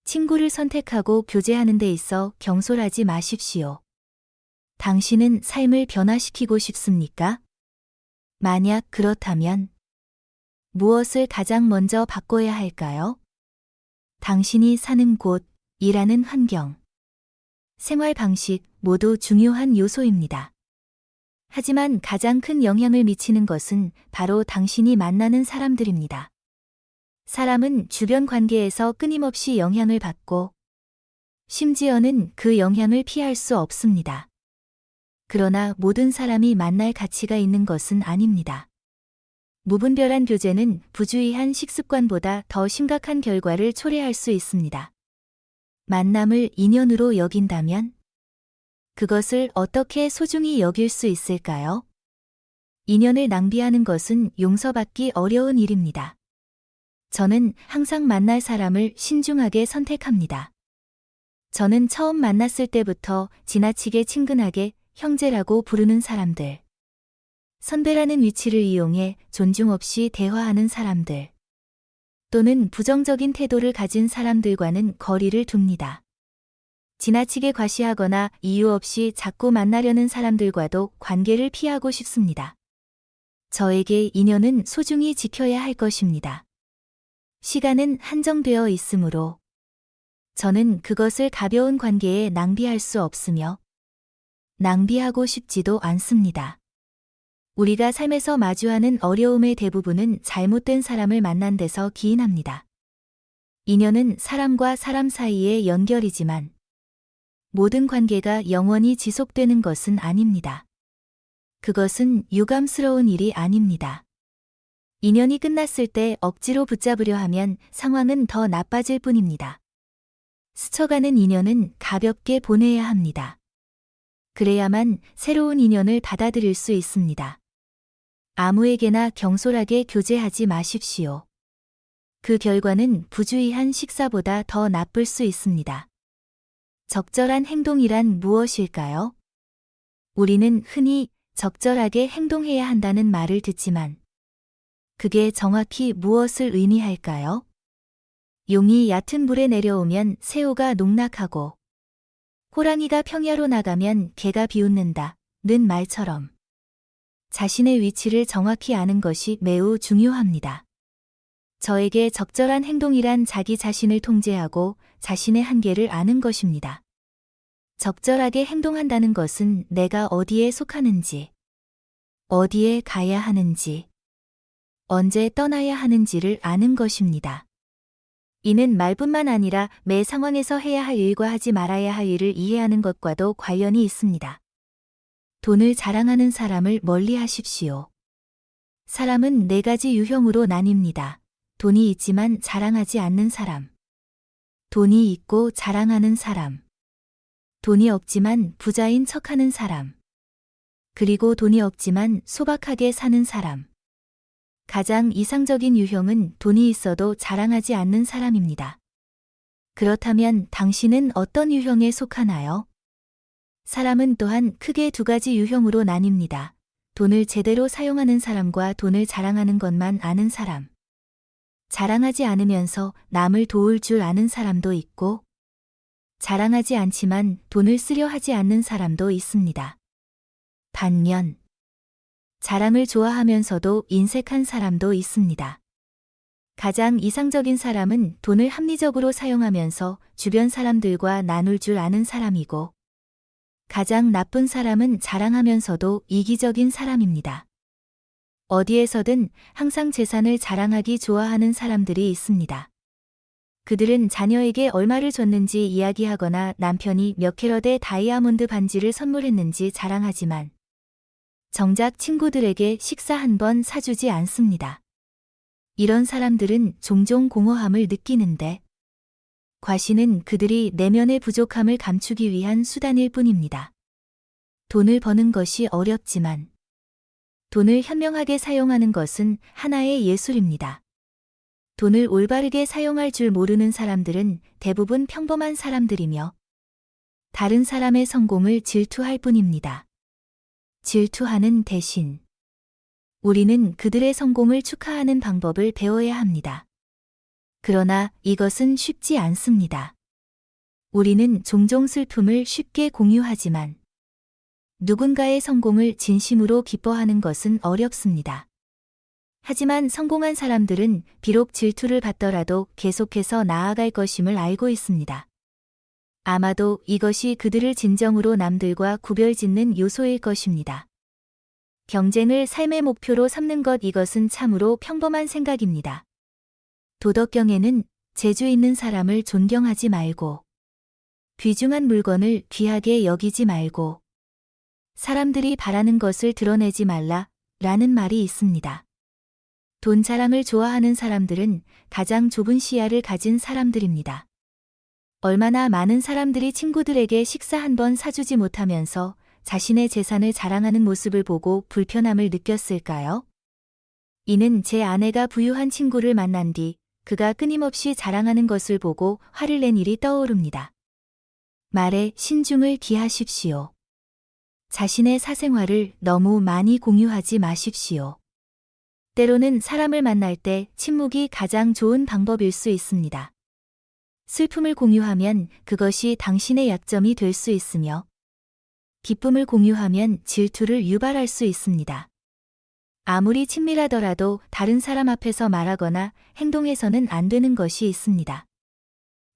친구를 선택하고 교제하는 데 있어 경솔하지 마십시오. 당신은 삶을 변화시키고 싶습니까? 만약 그렇다면 무엇을 가장 먼저 바꿔야 할까요? 당신이 사는 곳, 일하는 환경, 생활 방식 모두 중요한 요소입니다. 하지만 가장 큰 영향을 미치는 것은 바로 당신이 만나는 사람들입니다. 사람은 주변 관계에서 끊임없이 영향을 받고 심지어는 그 영향을 피할 수 없습니다. 그러나 모든 사람이 만날 가치가 있는 것은 아닙니다. 무분별한 교제는 부주의한 식습관보다 더 심각한 결과를 초래할 수 있습니다. 만남을 인연으로 여긴다면 그것을 어떻게 소중히 여길 수 있을까요? 인연을 낭비하는 것은 용서받기 어려운 일입니다. 저는 항상 만날 사람을 신중하게 선택합니다. 저는 처음 만났을 때부터 지나치게 친근하게 형제라고 부르는 사람들, 선배라는 위치를 이용해 존중 없이 대화하는 사람들, 또는 부정적인 태도를 가진 사람들과는 거리를 둡니다. 지나치게 과시하거나 이유 없이 자꾸 만나려는 사람들과도 관계를 피하고 싶습니다. 저에게 인연은 소중히 지켜야 할 것입니다. 시간은 한정되어 있으므로 저는 그것을 가벼운 관계에 낭비할 수 없으며 낭비하고 싶지도 않습니다. 우리가 삶에서 마주하는 어려움의 대부분은 잘못된 사람을 만난 데서 기인합니다. 인연은 사람과 사람 사이의 연결이지만 모든 관계가 영원히 지속되는 것은 아닙니다. 그것은 유감스러운 일이 아닙니다. 인연이 끝났을 때 억지로 붙잡으려 하면 상황은 더 나빠질 뿐입니다. 스쳐가는 인연은 가볍게 보내야 합니다. 그래야만 새로운 인연을 받아들일 수 있습니다. 아무에게나 경솔하게 교제하지 마십시오. 그 결과는 부주의한 식사보다 더 나쁠 수 있습니다. 적절한 행동이란 무엇일까요? 우리는 흔히 적절하게 행동해야 한다는 말을 듣지만 그게 정확히 무엇을 의미할까요? 용이 얕은 물에 내려오면 새우가 농락하고 호랑이가 평야로 나가면 개가 비웃는다 는 말처럼 자신의 위치를 정확히 아는 것이 매우 중요합니다. 저에게 적절한 행동이란 자기 자신을 통제하고 자신의 한계를 아는 것입니다. 적절하게 행동한다는 것은 내가 어디에 속하는지, 어디에 가야 하는지, 언제 떠나야 하는지를 아는 것입니다. 이는 말뿐만 아니라 매 상황에서 해야 할 일과 하지 말아야 할 일을 이해하는 것과도 관련이 있습니다. 돈을 자랑하는 사람을 멀리하십시오. 사람은 4가지 유형으로 나뉩니다. 돈이 있지만 자랑하지 않는 사람, 돈이 있고 자랑하는 사람, 돈이 없지만 부자인 척하는 사람, 그리고 돈이 없지만 소박하게 사는 사람. 가장 이상적인 유형은 돈이 있어도 자랑하지 않는 사람입니다. 그렇다면 당신은 어떤 유형에 속하나요? 사람은 또한 크게 2가지 유형으로 나뉩니다. 돈을 제대로 사용하는 사람과 돈을 자랑하는 것만 아는 사람. 자랑하지 않으면서 남을 도울 줄 아는 사람도 있고, 자랑하지 않지만 돈을 쓰려 하지 않는 사람도 있습니다. 반면, 자랑을 좋아하면서도 인색한 사람도 있습니다. 가장 이상적인 사람은 돈을 합리적으로 사용하면서 주변 사람들과 나눌 줄 아는 사람이고, 가장 나쁜 사람은 자랑하면서도 이기적인 사람입니다. 어디에서든 항상 재산을 자랑하기 좋아하는 사람들이 있습니다. 그들은 자녀에게 얼마를 줬는지 이야기하거나 남편이 몇 캐럿의 다이아몬드 반지를 선물했는지 자랑하지만 정작 친구들에게 식사 한 번 사주지 않습니다. 이런 사람들은 종종 공허함을 느끼는데 과시는 그들이 내면의 부족함을 감추기 위한 수단일 뿐입니다. 돈을 버는 것이 어렵지만 돈을 현명하게 사용하는 것은 하나의 예술입니다. 돈을 올바르게 사용할 줄 모르는 사람들은 대부분 평범한 사람들이며 다른 사람의 성공을 질투할 뿐입니다. 질투하는 대신 우리는 그들의 성공을 축하하는 방법을 배워야 합니다. 그러나 이것은 쉽지 않습니다. 우리는 종종 슬픔을 쉽게 공유하지만 누군가의 성공을 진심으로 기뻐하는 것은 어렵습니다. 하지만 성공한 사람들은 비록 질투를 받더라도 계속해서 나아갈 것임을 알고 있습니다. 아마도 이것이 그들을 진정으로 남들과 구별짓는 요소일 것입니다. 경쟁을 삶의 목표로 삼는 것, 이것은 참으로 평범한 생각입니다. 도덕경에는 재주 있는 사람을 존경하지 말고, 귀중한 물건을 귀하게 여기지 말고, 사람들이 바라는 것을 드러내지 말라 라는 말이 있습니다. 돈 자랑을 좋아하는 사람들은 가장 좁은 시야를 가진 사람들입니다. 얼마나 많은 사람들이 친구들에게 식사 한 번 사주지 못하면서 자신의 재산을 자랑하는 모습을 보고 불편함을 느꼈을까요? 이는 제 아내가 부유한 친구를 만난 뒤 그가 끊임없이 자랑하는 것을 보고 화를 낸 일이 떠오릅니다. 말에 신중을 기하십시오. 자신의 사생활을 너무 많이 공유하지 마십시오. 때로는 사람을 만날 때 침묵이 가장 좋은 방법일 수 있습니다. 슬픔을 공유하면 그것이 당신의 약점이 될 수 있으며, 기쁨을 공유하면 질투를 유발할 수 있습니다. 아무리 친밀하더라도 다른 사람 앞에서 말하거나 행동해서는 안 되는 것이 있습니다.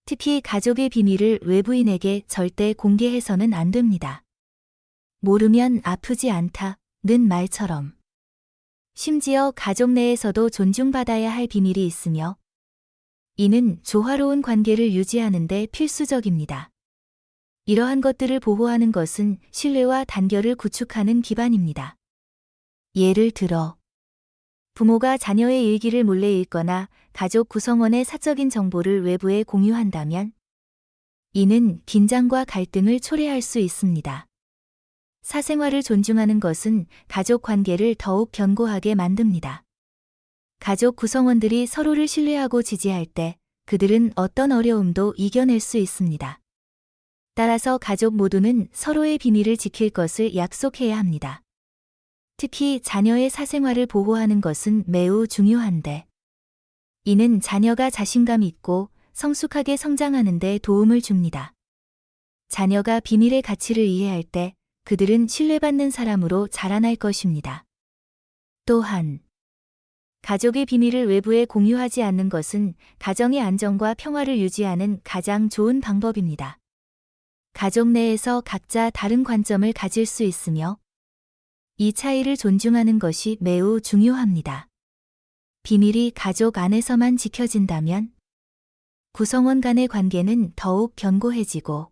특히 가족의 비밀을 외부인에게 절대 공개해서는 안 됩니다. 모르면 아프지 않다는 말처럼. 심지어 가족 내에서도 존중받아야 할 비밀이 있으며, 이는 조화로운 관계를 유지하는 데 필수적입니다. 이러한 것들을 보호하는 것은 신뢰와 단결을 구축하는 기반입니다. 예를 들어, 부모가 자녀의 일기를 몰래 읽거나 가족 구성원의 사적인 정보를 외부에 공유한다면, 이는 긴장과 갈등을 초래할 수 있습니다. 사생활을 존중하는 것은 가족 관계를 더욱 견고하게 만듭니다. 가족 구성원들이 서로를 신뢰하고 지지할 때 그들은 어떤 어려움도 이겨낼 수 있습니다. 따라서 가족 모두는 서로의 비밀을 지킬 것을 약속해야 합니다. 특히 자녀의 사생활을 보호하는 것은 매우 중요한데, 이는 자녀가 자신감 있고 성숙하게 성장하는 데 도움을 줍니다. 자녀가 비밀의 가치를 이해할 때 그들은 신뢰받는 사람으로 자라날 것입니다. 또한, 가족의 비밀을 외부에 공유하지 않는 것은 가정의 안정과 평화를 유지하는 가장 좋은 방법입니다. 가족 내에서 각자 다른 관점을 가질 수 있으며, 이 차이를 존중하는 것이 매우 중요합니다. 비밀이 가족 안에서만 지켜진다면, 구성원 간의 관계는 더욱 견고해지고,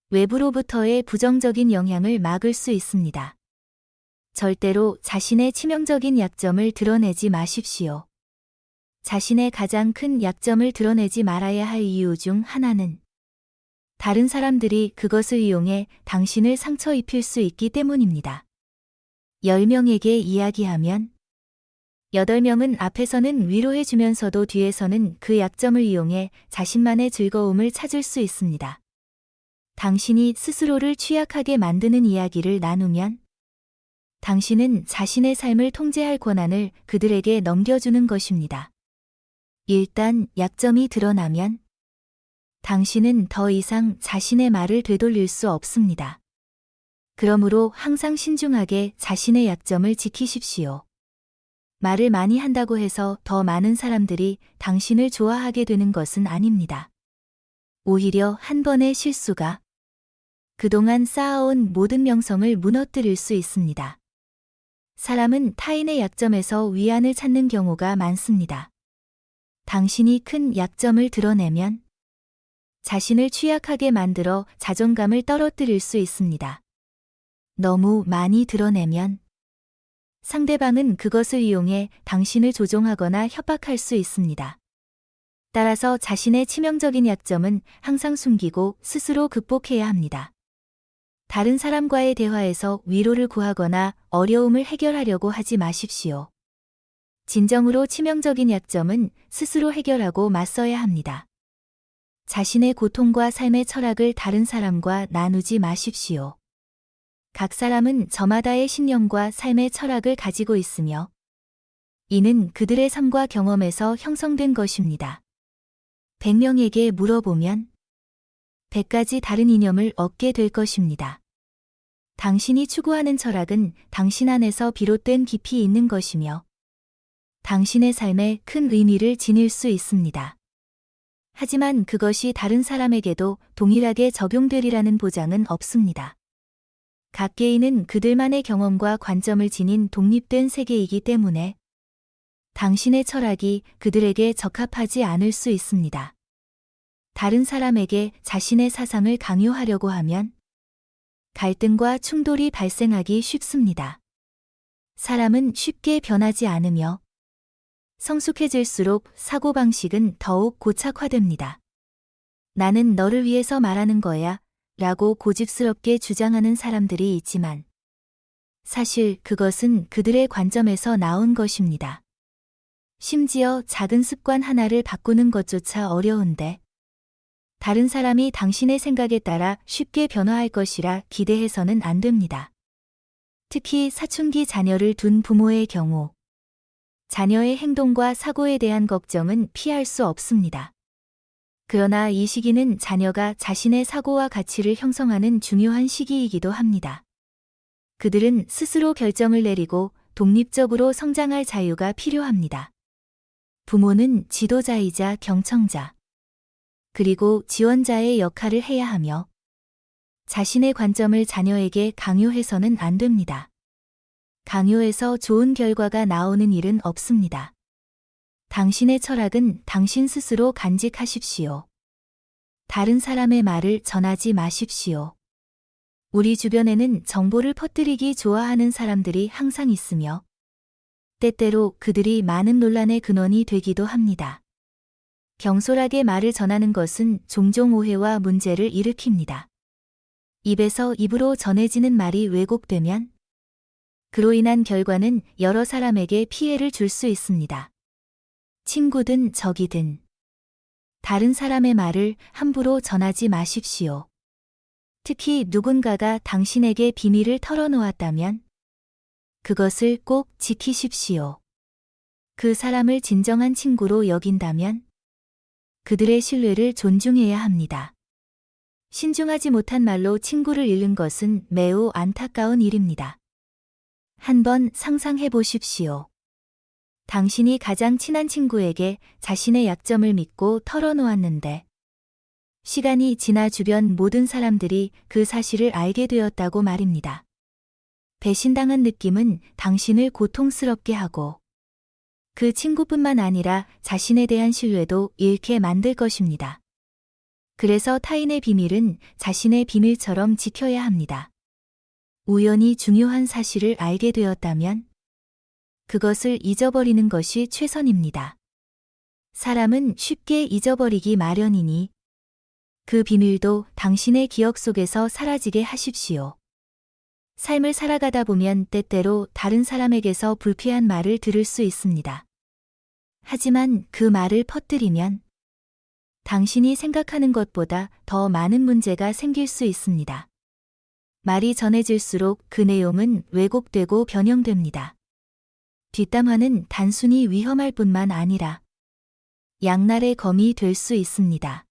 외부로부터의 부정적인 영향을 막을 수 있습니다. 절대로 자신의 치명적인 약점을 드러내지 마십시오. 자신의 가장 큰 약점을 드러내지 말아야 할 이유 중 하나는 다른 사람들이 그것을 이용해 당신을 상처 입힐 수 있기 때문입니다. 10명에게 이야기하면 8명은 앞에서는 위로해 주면서도 뒤에서는 그 약점을 이용해 자신만의 즐거움을 찾을 수 있습니다. 당신이 스스로를 취약하게 만드는 이야기를 나누면 당신은 자신의 삶을 통제할 권한을 그들에게 넘겨주는 것입니다. 일단 약점이 드러나면 당신은 더 이상 자신의 말을 되돌릴 수 없습니다. 그러므로 항상 신중하게 자신의 약점을 지키십시오. 말을 많이 한다고 해서 더 많은 사람들이 당신을 좋아하게 되는 것은 아닙니다. 오히려 한 번의 실수가 그동안 쌓아온 모든 명성을 무너뜨릴 수 있습니다. 사람은 타인의 약점에서 위안을 찾는 경우가 많습니다. 당신이 큰 약점을 드러내면 자신을 취약하게 만들어 자존감을 떨어뜨릴 수 있습니다. 너무 많이 드러내면 상대방은 그것을 이용해 당신을 조종하거나 협박할 수 있습니다. 따라서 자신의 치명적인 약점은 항상 숨기고 스스로 극복해야 합니다. 다른 사람과의 대화에서 위로를 구하거나 어려움을 해결하려고 하지 마십시오. 진정으로 치명적인 약점은 스스로 해결하고 맞서야 합니다. 자신의 고통과 삶의 철학을 다른 사람과 나누지 마십시오. 각 사람은 저마다의 신념과 삶의 철학을 가지고 있으며, 이는 그들의 삶과 경험에서 형성된 것입니다. 100명에게 물어보면 100가지 다른 이념을 얻게 될 것입니다. 당신이 추구하는 철학은 당신 안에서 비롯된 깊이 있는 것이며 당신의 삶에 큰 의미를 지닐 수 있습니다. 하지만 그것이 다른 사람에게도 동일하게 적용되리라는 보장은 없습니다. 각 개인은 그들만의 경험과 관점을 지닌 독립된 세계이기 때문에 당신의 철학이 그들에게 적합하지 않을 수 있습니다. 다른 사람에게 자신의 사상을 강요하려고 하면 갈등과 충돌이 발생하기 쉽습니다. 사람은 쉽게 변하지 않으며 성숙해질수록 사고방식은 더욱 고착화됩니다. 나는 너를 위해서 말하는 거야 라고 고집스럽게 주장하는 사람들이 있지만 사실 그것은 그들의 관점에서 나온 것입니다. 심지어 작은 습관 하나를 바꾸는 것조차 어려운데 다른 사람이 당신의 생각에 따라 쉽게 변화할 것이라 기대해서는 안 됩니다. 특히 사춘기 자녀를 둔 부모의 경우 자녀의 행동과 사고에 대한 걱정은 피할 수 없습니다. 그러나 이 시기는 자녀가 자신의 사고와 가치를 형성하는 중요한 시기이기도 합니다. 그들은 스스로 결정을 내리고 독립적으로 성장할 자유가 필요합니다. 부모는 지도자이자 경청자, 그리고 지원자의 역할을 해야 하며 자신의 관점을 자녀에게 강요해서는 안 됩니다. 강요해서 좋은 결과가 나오는 일은 없습니다. 당신의 철학은 당신 스스로 간직하십시오. 다른 사람의 말을 전하지 마십시오. 우리 주변에는 정보를 퍼뜨리기 좋아하는 사람들이 항상 있으며 때때로 그들이 많은 논란의 근원이 되기도 합니다. 경솔하게 말을 전하는 것은 종종 오해와 문제를 일으킵니다. 입에서 입으로 전해지는 말이 왜곡되면 그로 인한 결과는 여러 사람에게 피해를 줄 수 있습니다. 친구든 적이든 다른 사람의 말을 함부로 전하지 마십시오. 특히 누군가가 당신에게 비밀을 털어놓았다면 그것을 꼭 지키십시오. 그 사람을 진정한 친구로 여긴다면 그들의 신뢰를 존중해야 합니다. 신중하지 못한 말로 친구를 잃는 것은 매우 안타까운 일입니다. 한번 상상해 보십시오. 당신이 가장 친한 친구에게 자신의 약점을 믿고 털어놓았는데 시간이 지나 주변 모든 사람들이 그 사실을 알게 되었다고 말입니다. 배신당한 느낌은 당신을 고통스럽게 하고 그 친구뿐만 아니라 자신에 대한 신뢰도 잃게 만들 것입니다. 그래서 타인의 비밀은 자신의 비밀처럼 지켜야 합니다. 우연히 중요한 사실을 알게 되었다면 그것을 잊어버리는 것이 최선입니다. 사람은 쉽게 잊어버리기 마련이니 그 비밀도 당신의 기억 속에서 사라지게 하십시오. 삶을 살아가다 보면 때때로 다른 사람에게서 불쾌한 말을 들을 수 있습니다. 하지만 그 말을 퍼뜨리면 당신이 생각하는 것보다 더 많은 문제가 생길 수 있습니다. 말이 전해질수록 그 내용은 왜곡되고 변형됩니다. 뒷담화는 단순히 위험할 뿐만 아니라 양날의 검이 될 수 있습니다.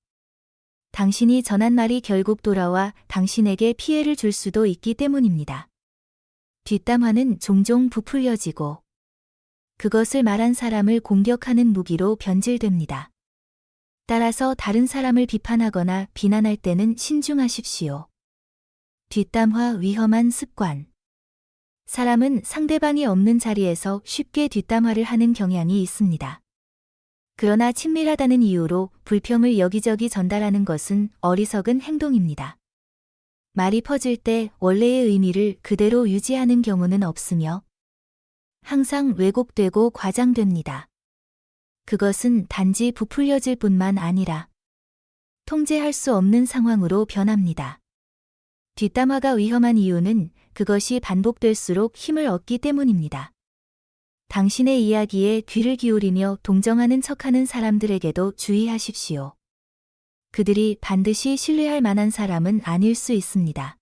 당신이 전한 말이 결국 돌아와 당신에게 피해를 줄 수도 있기 때문입니다. 뒷담화는 종종 부풀려지고 그것을 말한 사람을 공격하는 무기로 변질됩니다. 따라서 다른 사람을 비판하거나 비난할 때는 신중하십시오. 뒷담화 위험한 습관. 사람은 상대방이 없는 자리에서 쉽게 뒷담화를 하는 경향이 있습니다. 그러나 친밀하다는 이유로 불평을 여기저기 전달하는 것은 어리석은 행동입니다. 말이 퍼질 때 원래의 의미를 그대로 유지하는 경우는 없으며 항상 왜곡되고 과장됩니다. 그것은 단지 부풀려질 뿐만 아니라 통제할 수 없는 상황으로 변합니다. 뒷담화가 위험한 이유는 그것이 반복될수록 힘을 얻기 때문입니다. 당신의 이야기에 귀를 기울이며 동정하는 척하는 사람들에게도 주의하십시오. 그들이 반드시 신뢰할 만한 사람은 아닐 수 있습니다.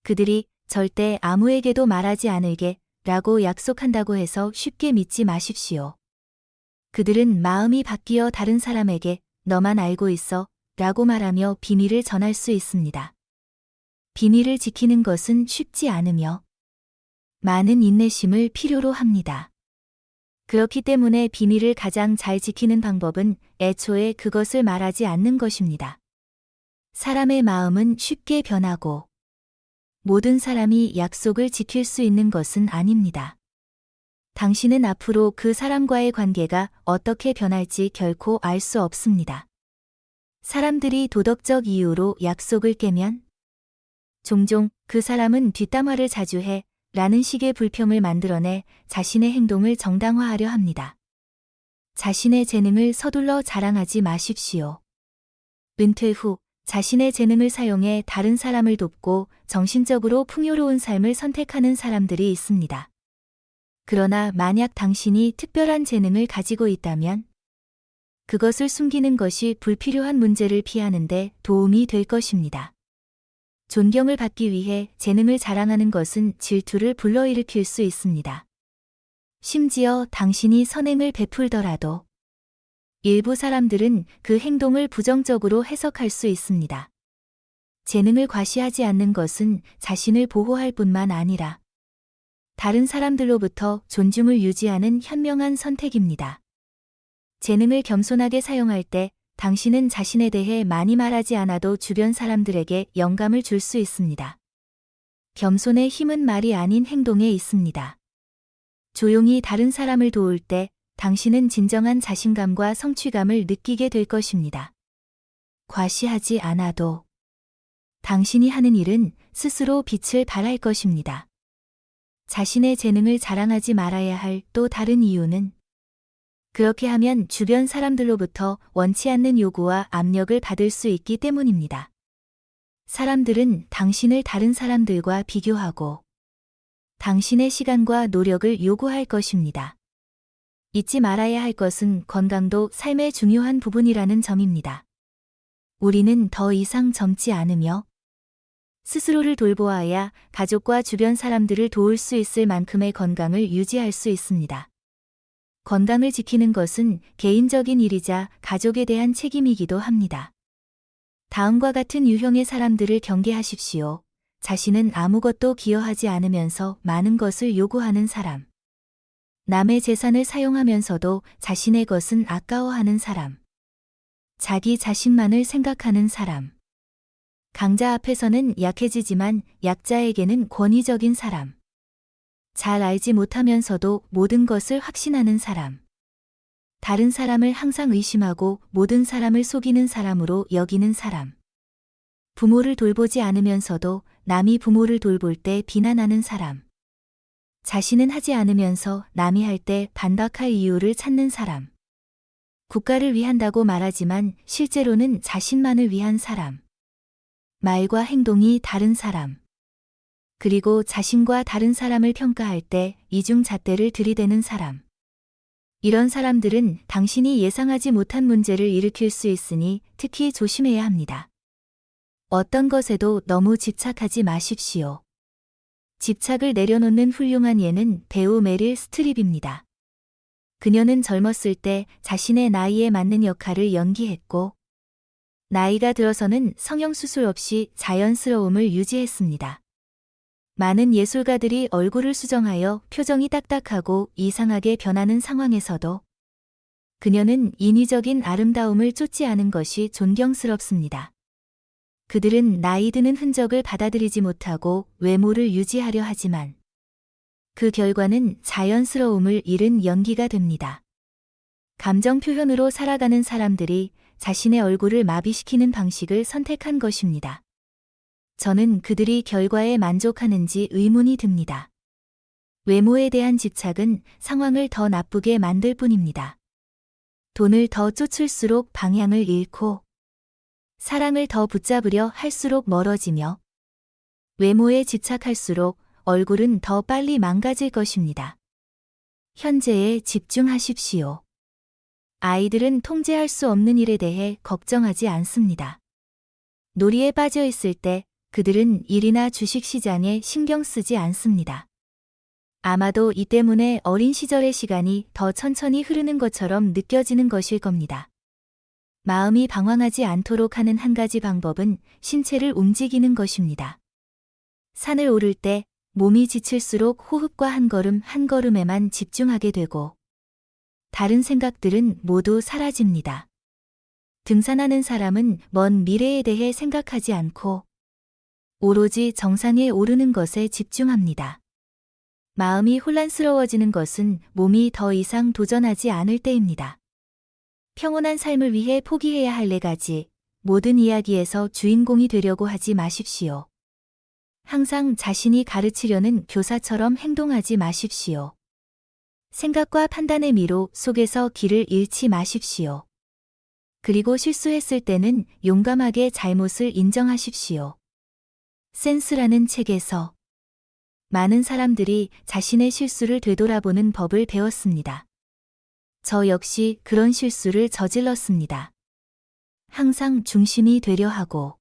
그들이 절대 아무에게도 말하지 않을게 라고 약속한다고 해서 쉽게 믿지 마십시오. 그들은 마음이 바뀌어 다른 사람에게 너만 알고 있어 라고 말하며 비밀을 전할 수 있습니다. 비밀을 지키는 것은 쉽지 않으며 많은 인내심을 필요로 합니다. 그렇기 때문에 비밀을 가장 잘 지키는 방법은 애초에 그것을 말하지 않는 것입니다. 사람의 마음은 쉽게 변하고 모든 사람이 약속을 지킬 수 있는 것은 아닙니다. 당신은 앞으로 그 사람과의 관계가 어떻게 변할지 결코 알 수 없습니다. 사람들이 도덕적 이유로 약속을 깨면 종종 그 사람은 뒷담화를 자주 해 라는 식의 불평을 만들어내 자신의 행동을 정당화하려 합니다. 자신의 재능을 서둘러 자랑하지 마십시오. 은퇴 후 자신의 재능을 사용해 다른 사람을 돕고 정신적으로 풍요로운 삶을 선택하는 사람들이 있습니다. 그러나 만약 당신이 특별한 재능을 가지고 있다면 그것을 숨기는 것이 불필요한 문제를 피하는 데 도움이 될 것입니다. 존경을 받기 위해 재능을 자랑하는 것은 질투를 불러일으킬 수 있습니다. 심지어 당신이 선행을 베풀더라도 일부 사람들은 그 행동을 부정적으로 해석할 수 있습니다. 재능을 과시하지 않는 것은 자신을 보호할 뿐만 아니라 다른 사람들로부터 존중을 유지하는 현명한 선택입니다. 재능을 겸손하게 사용할 때 당신은 자신에 대해 많이 말하지 않아도 주변 사람들에게 영감을 줄 수 있습니다. 겸손의 힘은 말이 아닌 행동에 있습니다. 조용히 다른 사람을 도울 때 당신은 진정한 자신감과 성취감을 느끼게 될 것입니다. 과시하지 않아도 당신이 하는 일은 스스로 빛을 발할 것입니다. 자신의 재능을 자랑하지 말아야 할 또 다른 이유는 그렇게 하면 주변 사람들로부터 원치 않는 요구와 압력을 받을 수 있기 때문입니다. 사람들은 당신을 다른 사람들과 비교하고 당신의 시간과 노력을 요구할 것입니다. 잊지 말아야 할 것은 건강도 삶의 중요한 부분이라는 점입니다. 우리는 더 이상 젊지 않으며 스스로를 돌보아야 가족과 주변 사람들을 도울 수 있을 만큼의 건강을 유지할 수 있습니다. 건강을 지키는 것은 개인적인 일이자 가족에 대한 책임이기도 합니다. 다음과 같은 유형의 사람들을 경계하십시오. 자신은 아무것도 기여하지 않으면서 많은 것을 요구하는 사람. 남의 재산을 사용하면서도 자신의 것은 아까워하는 사람. 자기 자신만을 생각하는 사람. 강자 앞에서는 약해지지만 약자에게는 권위적인 사람. 잘 알지 못하면서도 모든 것을 확신하는 사람. 다른 사람을 항상 의심하고 모든 사람을 속이는 사람으로 여기는 사람. 부모를 돌보지 않으면서도 남이 부모를 돌볼 때 비난하는 사람. 자신은 하지 않으면서 남이 할 때 반박할 이유를 찾는 사람. 국가를 위한다고 말하지만 실제로는 자신만을 위한 사람. 말과 행동이 다른 사람. 그리고 자신과 다른 사람을 평가할 때 이중잣대를 들이대는 사람. 이런 사람들은 당신이 예상하지 못한 문제를 일으킬 수 있으니 특히 조심해야 합니다. 어떤 것에도 너무 집착하지 마십시오. 집착을 내려놓는 훌륭한 예는 배우 메릴 스트립입니다. 그녀는 젊었을 때 자신의 나이에 맞는 역할을 연기했고 나이가 들어서는 성형수술 없이 자연스러움을 유지했습니다. 많은 예술가들이 얼굴을 수정하여 표정이 딱딱하고 이상하게 변하는 상황에서도 그녀는 인위적인 아름다움을 쫓지 않은 것이 존경스럽습니다. 그들은 나이 드는 흔적을 받아들이지 못하고 외모를 유지하려 하지만 그 결과는 자연스러움을 잃은 연기가 됩니다. 감정 표현으로 살아가는 사람들이 자신의 얼굴을 마비시키는 방식을 선택한 것입니다. 저는 그들이 결과에 만족하는지 의문이 듭니다. 외모에 대한 집착은 상황을 더 나쁘게 만들 뿐입니다. 돈을 더 쫓을수록 방향을 잃고 사랑을 더 붙잡으려 할수록 멀어지며 외모에 집착할수록 얼굴은 더 빨리 망가질 것입니다. 현재에 집중하십시오. 아이들은 통제할 수 없는 일에 대해 걱정하지 않습니다. 놀이에 빠져 있을 때 그들은 일이나 주식 시장에 신경 쓰지 않습니다. 아마도 이 때문에 어린 시절의 시간이 더 천천히 흐르는 것처럼 느껴지는 것일 겁니다. 마음이 방황하지 않도록 하는 한 가지 방법은 신체를 움직이는 것입니다. 산을 오를 때 몸이 지칠수록 호흡과 한 걸음 한 걸음에만 집중하게 되고 다른 생각들은 모두 사라집니다. 등산하는 사람은 먼 미래에 대해 생각하지 않고 오로지 정상에 오르는 것에 집중합니다. 마음이 혼란스러워지는 것은 몸이 더 이상 도전하지 않을 때입니다. 평온한 삶을 위해 포기해야 할 4가지, 모든 이야기에서 주인공이 되려고 하지 마십시오. 항상 자신이 가르치려는 교사처럼 행동하지 마십시오. 생각과 판단의 미로 속에서 길을 잃지 마십시오. 그리고 실수했을 때는 용감하게 잘못을 인정하십시오. 센스라는 책에서 많은 사람들이 자신의 실수를 되돌아보는 법을 배웠습니다. 저 역시 그런 실수를 저질렀습니다. 항상 중심이 되려 하고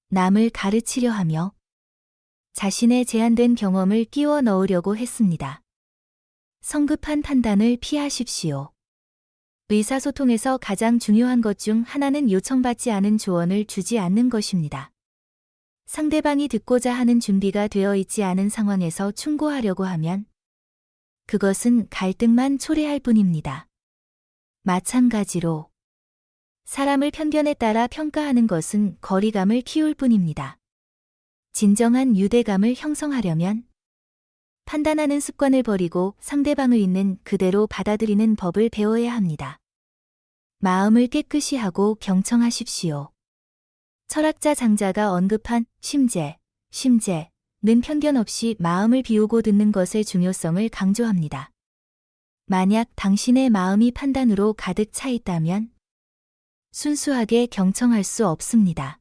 남을 가르치려 하며 자신의 제한된 경험을 끼워 넣으려고 했습니다. 성급한 판단을 피하십시오. 의사소통에서 가장 중요한 것 중 하나는 요청받지 않은 조언을 주지 않는 것입니다. 상대방이 듣고자 하는 준비가 되어 있지 않은 상황에서 충고하려고 하면 그것은 갈등만 초래할 뿐입니다. 마찬가지로 사람을 편견에 따라 평가하는 것은 거리감을 키울 뿐입니다. 진정한 유대감을 형성하려면 판단하는 습관을 버리고 상대방을 있는 그대로 받아들이는 법을 배워야 합니다. 마음을 깨끗이 하고 경청하십시오. 철학자 장자가 언급한 심재는 편견 없이 마음을 비우고 듣는 것의 중요성을 강조합니다. 만약 당신의 마음이 판단으로 가득 차 있다면 순수하게 경청할 수 없습니다.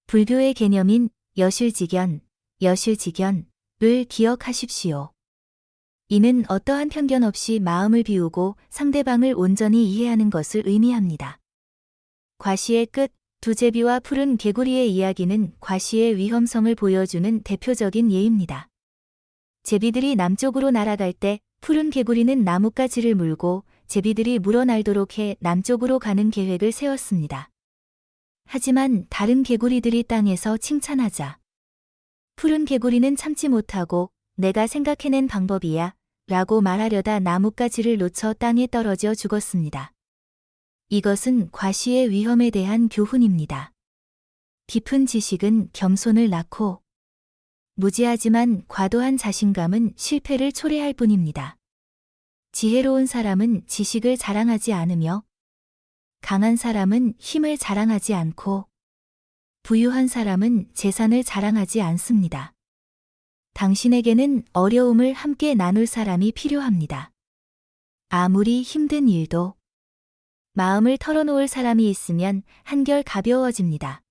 불교의 개념인 여실직연을 기억하십시오. 이는 어떠한 편견 없이 마음을 비우고 상대방을 온전히 이해하는 것을 의미합니다. 과시의 끝, 두제비와 푸른 개구리의 이야기는 과시의 위험성을 보여주는 대표적인 예입니다. 제비들이 남쪽으로 날아갈 때 푸른 개구리는 나뭇가지를 물고 제비들이 물어날도록 해 남쪽으로 가는 계획을 세웠습니다. 하지만 다른 개구리들이 땅에서 칭찬하자 푸른 개구리는 참지 못하고 내가 생각해낸 방법이야 라고 말하려다 나뭇가지를 놓쳐 땅에 떨어져 죽었습니다. 이것은 과시의 위험에 대한 교훈입니다. 깊은 지식은 겸손을 낳고 무지하지만 과도한 자신감은 실패를 초래할 뿐입니다. 지혜로운 사람은 지식을 자랑하지 않으며 강한 사람은 힘을 자랑하지 않고 부유한 사람은 재산을 자랑하지 않습니다. 당신에게는 어려움을 함께 나눌 사람이 필요합니다. 아무리 힘든 일도 마음을 털어놓을 사람이 있으면 한결 가벼워집니다.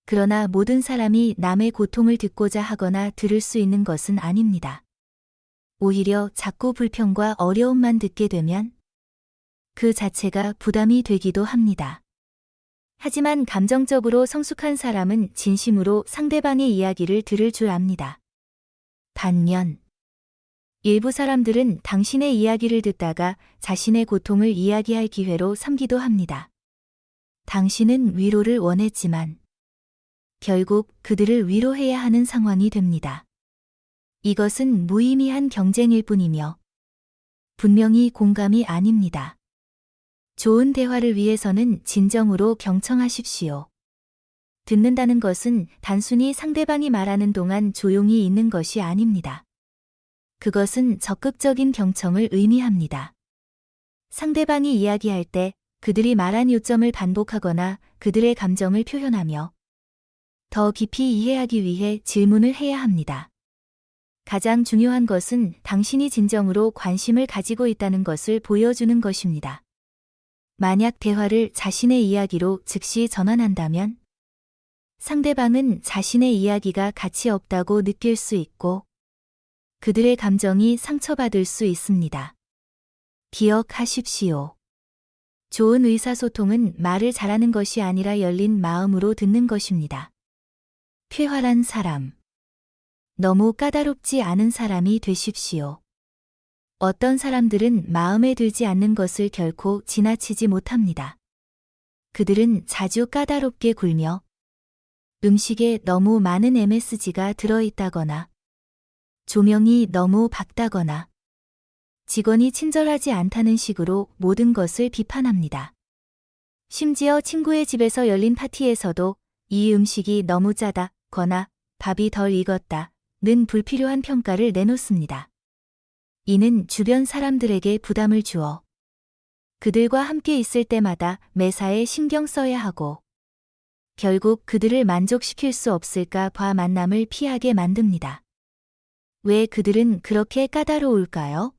그러나 모든 사람이 남의 고통을 듣고자 하거나 들을 수 있는 것은 아닙니다. 오히려 자꾸 불평과 어려움만 듣게 되면 그 자체가 부담이 되기도 합니다. 하지만 감정적으로 성숙한 사람은 진심으로 상대방의 이야기를 들을 줄 압니다. 반면 일부 사람들은 당신의 이야기를 듣다가 자신의 고통을 이야기할 기회로 삼기도 합니다. 당신은 위로를 원했지만 결국 그들을 위로해야 하는 상황이 됩니다. 이것은 무의미한 경쟁일 뿐이며 분명히 공감이 아닙니다. 좋은 대화를 위해서는 진정으로 경청하십시오. 듣는다는 것은 단순히 상대방이 말하는 동안 조용히 있는 것이 아닙니다. 그것은 적극적인 경청을 의미합니다. 상대방이 이야기할 때 그들이 말한 요점을 반복하거나 그들의 감정을 표현하며 더 깊이 이해하기 위해 질문을 해야 합니다. 가장 중요한 것은 당신이 진정으로 관심을 가지고 있다는 것을 보여주는 것입니다. 만약 대화를 자신의 이야기로 즉시 전환한다면 상대방은 자신의 이야기가 가치 없다고 느낄 수 있고 그들의 감정이 상처받을 수 있습니다. 기억하십시오. 좋은 의사소통은 말을 잘하는 것이 아니라 열린 마음으로 듣는 것입니다. 쾌활한 사람. 너무 까다롭지 않은 사람이 되십시오. 어떤 사람들은 마음에 들지 않는 것을 결코 지나치지 못합니다. 그들은 자주 까다롭게 굴며 음식에 너무 많은 MSG가 들어있다거나 조명이 너무 밝다거나 직원이 친절하지 않다는 식으로 모든 것을 비판합니다. 심지어 친구의 집에서 열린 파티에서도 이 음식이 너무 짜다거나 밥이 덜 익었다는 불필요한 평가를 내놓습니다. 이는 주변 사람들에게 부담을 주어 그들과 함께 있을 때마다 매사에 신경 써야 하고 결국 그들을 만족시킬 수 없을까 봐 만남을 피하게 만듭니다. 왜 그들은 그렇게 까다로울까요?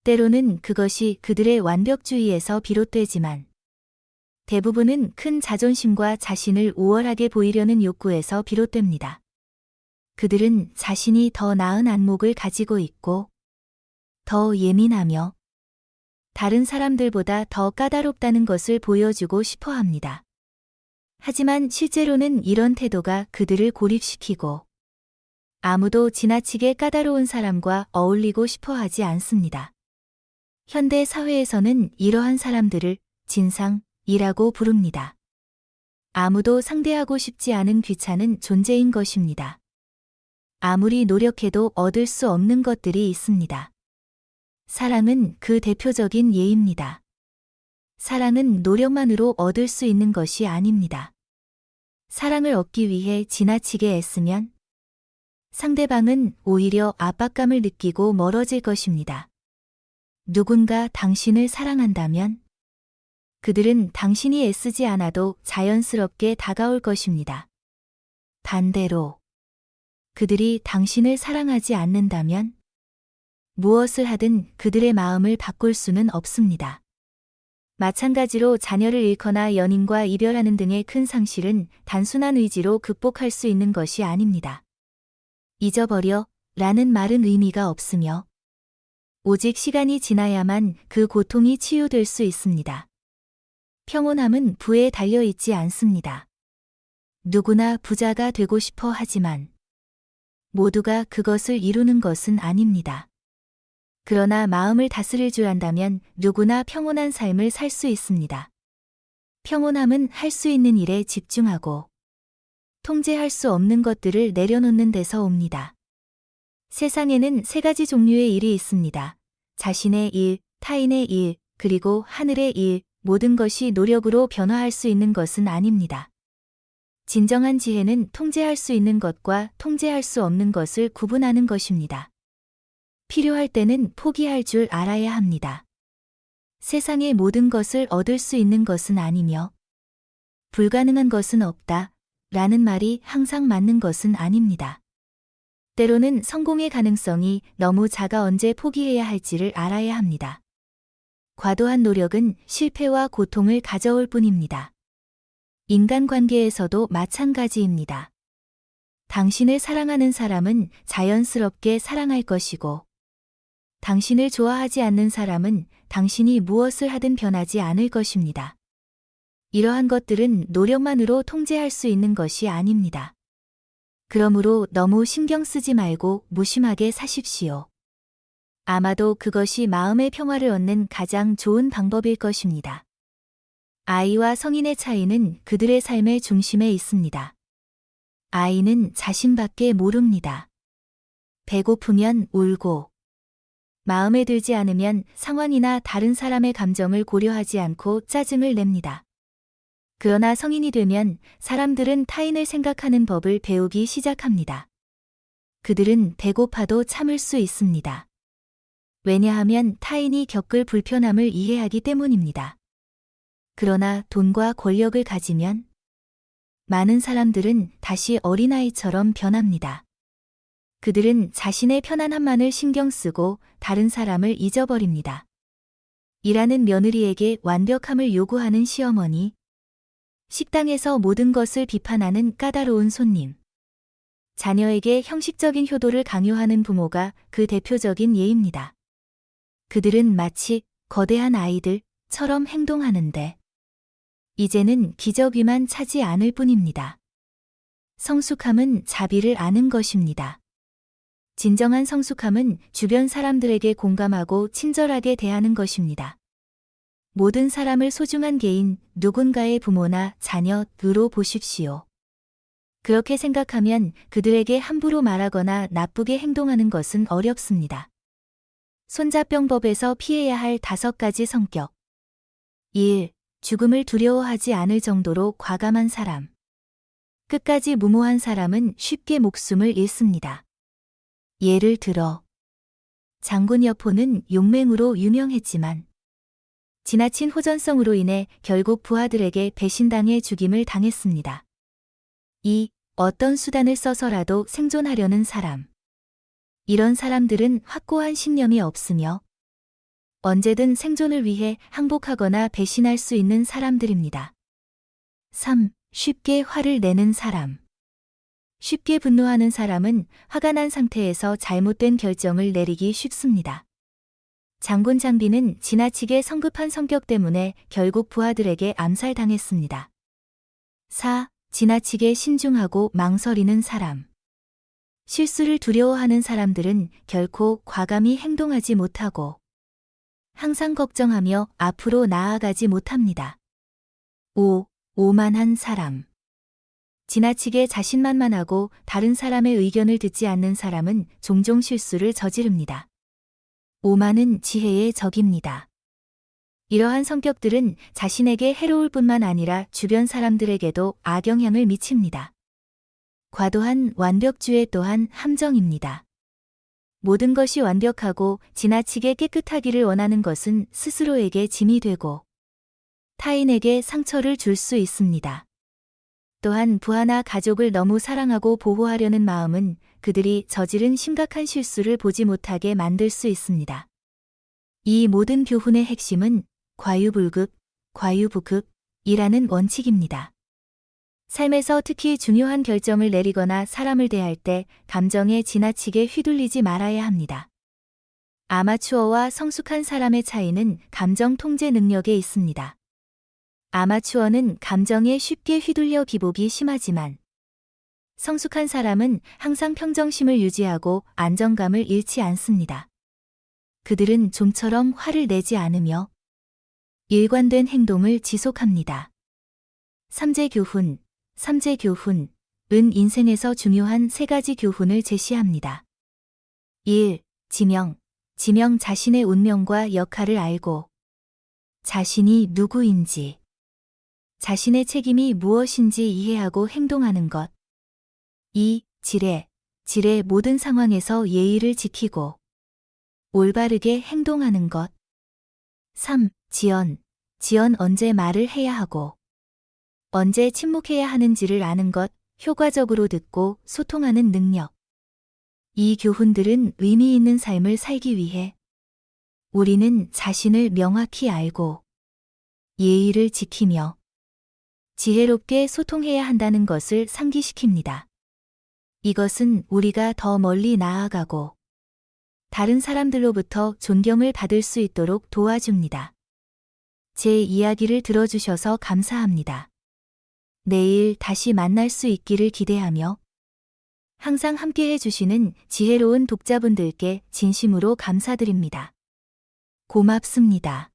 때로는 그것이 그들의 완벽주의에서 비롯되지만 대부분은 큰 자존심과 자신을 우월하게 보이려는 욕구에서 비롯됩니다. 그들은 자신이 더 나은 안목을 가지고 있고 더 예민하며 다른 사람들보다 더 까다롭다는 것을 보여주고 싶어 합니다. 하지만 실제로는 이런 태도가 그들을 고립시키고 아무도 지나치게 까다로운 사람과 어울리고 싶어 하지 않습니다. 현대 사회에서는 이러한 사람들을 진상이라고 부릅니다. 아무도 상대하고 싶지 않은 귀찮은 존재인 것입니다. 아무리 노력해도 얻을 수 없는 것들이 있습니다. 사랑은 그 대표적인 예입니다. 사랑은 노력만으로 얻을 수 있는 것이 아닙니다. 사랑을 얻기 위해 지나치게 애쓰면 상대방은 오히려 압박감을 느끼고 멀어질 것입니다. 누군가 당신을 사랑한다면 그들은 당신이 애쓰지 않아도 자연스럽게 다가올 것입니다. 반대로 그들이 당신을 사랑하지 않는다면 무엇을 하든 그들의 마음을 바꿀 수는 없습니다. 마찬가지로 자녀를 잃거나 연인과 이별하는 등의 큰 상실은 단순한 의지로 극복할 수 있는 것이 아닙니다. 잊어버려 라는 말은 의미가 없으며 오직 시간이 지나야만 그 고통이 치유될 수 있습니다. 평온함은 부에 달려있지 않습니다. 누구나 부자가 되고 싶어 하지만 모두가 그것을 이루는 것은 아닙니다. 그러나 마음을 다스릴 줄 안다면 누구나 평온한 삶을 살 수 있습니다. 평온함은 할 수 있는 일에 집중하고 통제할 수 없는 것들을 내려놓는 데서 옵니다. 세상에는 세 가지 종류의 일이 있습니다. 자신의 일, 타인의 일, 그리고 하늘의 일, 모든 것이 노력으로 변화할 수 있는 것은 아닙니다. 진정한 지혜는 통제할 수 있는 것과 통제할 수 없는 것을 구분하는 것입니다. 필요할 때는 포기할 줄 알아야 합니다. 세상의 모든 것을 얻을 수 있는 것은 아니며 불가능한 것은 없다 라는 말이 항상 맞는 것은 아닙니다. 때로는 성공의 가능성이 너무 작아 언제 포기해야 할지를 알아야 합니다. 과도한 노력은 실패와 고통을 가져올 뿐입니다. 인간관계에서도 마찬가지입니다. 당신을 사랑하는 사람은 자연스럽게 사랑할 것이고 당신을 좋아하지 않는 사람은 당신이 무엇을 하든 변하지 않을 것입니다. 이러한 것들은 노력만으로 통제할 수 있는 것이 아닙니다. 그러므로 너무 신경 쓰지 말고 무심하게 사십시오. 아마도 그것이 마음의 평화를 얻는 가장 좋은 방법일 것입니다. 아이와 성인의 차이는 그들의 삶의 중심에 있습니다. 아이는 자신밖에 모릅니다. 배고프면 울고, 마음에 들지 않으면 상황이나 다른 사람의 감정을 고려하지 않고 짜증을 냅니다. 그러나 성인이 되면 사람들은 타인을 생각하는 법을 배우기 시작합니다. 그들은 배고파도 참을 수 있습니다. 왜냐하면 타인이 겪을 불편함을 이해하기 때문입니다. 그러나 돈과 권력을 가지면 많은 사람들은 다시 어린아이처럼 변합니다. 그들은 자신의 편안함만을 신경 쓰고 다른 사람을 잊어버립니다. 일하는 며느리에게 완벽함을 요구하는 시어머니, 식당에서 모든 것을 비판하는 까다로운 손님, 자녀에게 형식적인 효도를 강요하는 부모가 그 대표적인 예입니다. 그들은 마치 거대한 아이들처럼 행동하는데 이제는 기저귀만 차지 않을 뿐입니다. 성숙함은 자비를 아는 것입니다. 진정한 성숙함은 주변 사람들에게 공감하고 친절하게 대하는 것입니다. 모든 사람을 소중한 개인, 누군가의 부모나 자녀로 보십시오. 그렇게 생각하면 그들에게 함부로 말하거나 나쁘게 행동하는 것은 어렵습니다. 손자병법에서 피해야 할 5가지 성격. 1. 죽음을 두려워하지 않을 정도로 과감한 사람. 끝까지 무모한 사람은 쉽게 목숨을 잃습니다. 예를 들어 장군 여포는 용맹으로 유명했지만 지나친 호전성으로 인해 결국 부하들에게 배신당해 죽임을 당했습니다. 2. 어떤 수단을 써서라도 생존하려는 사람. 이런 사람들은 확고한 신념이 없으며 언제든 생존을 위해 항복하거나 배신할 수 있는 사람들입니다. 3. 쉽게 화를 내는 사람. 쉽게 분노하는 사람은 화가 난 상태에서 잘못된 결정을 내리기 쉽습니다. 장군 장비는 지나치게 성급한 성격 때문에 결국 부하들에게 암살당했습니다. 4. 지나치게 신중하고 망설이는 사람. 실수를 두려워하는 사람들은 결코 과감히 행동하지 못하고 항상 걱정하며 앞으로 나아가지 못합니다. 5. 오만한 사람. 지나치게 자신만만하고 다른 사람의 의견을 듣지 않는 사람은 종종 실수를 저지릅니다. 오만은 지혜의 적입니다. 이러한 성격들은 자신에게 해로울 뿐만 아니라 주변 사람들에게도 악영향을 미칩니다. 과도한 완벽주의 또한 함정입니다. 모든 것이 완벽하고 지나치게 깨끗하기를 원하는 것은 스스로에게 짐이 되고 타인에게 상처를 줄 수 있습니다. 또한 부하나 가족을 너무 사랑하고 보호하려는 마음은 그들이 저지른 심각한 실수를 보지 못하게 만들 수 있습니다. 이 모든 교훈의 핵심은 과유불급, 과유부급이라는 원칙입니다. 삶에서 특히 중요한 결정을 내리거나 사람을 대할 때 감정에 지나치게 휘둘리지 말아야 합니다. 아마추어와 성숙한 사람의 차이는 감정 통제 능력에 있습니다. 아마추어는 감정에 쉽게 휘둘려 기복이 심하지만 성숙한 사람은 항상 평정심을 유지하고 안정감을 잃지 않습니다. 그들은 좀처럼 화를 내지 않으며 일관된 행동을 지속합니다. 삼재교훈. 삼재교훈은 인생에서 중요한 3가지 교훈을 제시합니다. 1. 지명. 자신의 운명과 역할을 알고 자신이 누구인지, 자신의 책임이 무엇인지 이해하고 행동하는 것. 2. 지례. 모든 상황에서 예의를 지키고 올바르게 행동하는 것. 3. 지연. 언제 말을 해야 하고 언제 침묵해야 하는지를 아는 것, 효과적으로 듣고 소통하는 능력. 이 교훈들은 의미 있는 삶을 살기 위해 우리는 자신을 명확히 알고 예의를 지키며 지혜롭게 소통해야 한다는 것을 상기시킵니다. 이것은 우리가 더 멀리 나아가고 다른 사람들로부터 존경을 받을 수 있도록 도와줍니다. 제 이야기를 들어주셔서 감사합니다. 내일 다시 만날 수 있기를 기대하며 항상 함께 해주시는 지혜로운 독자분들께 진심으로 감사드립니다. 고맙습니다.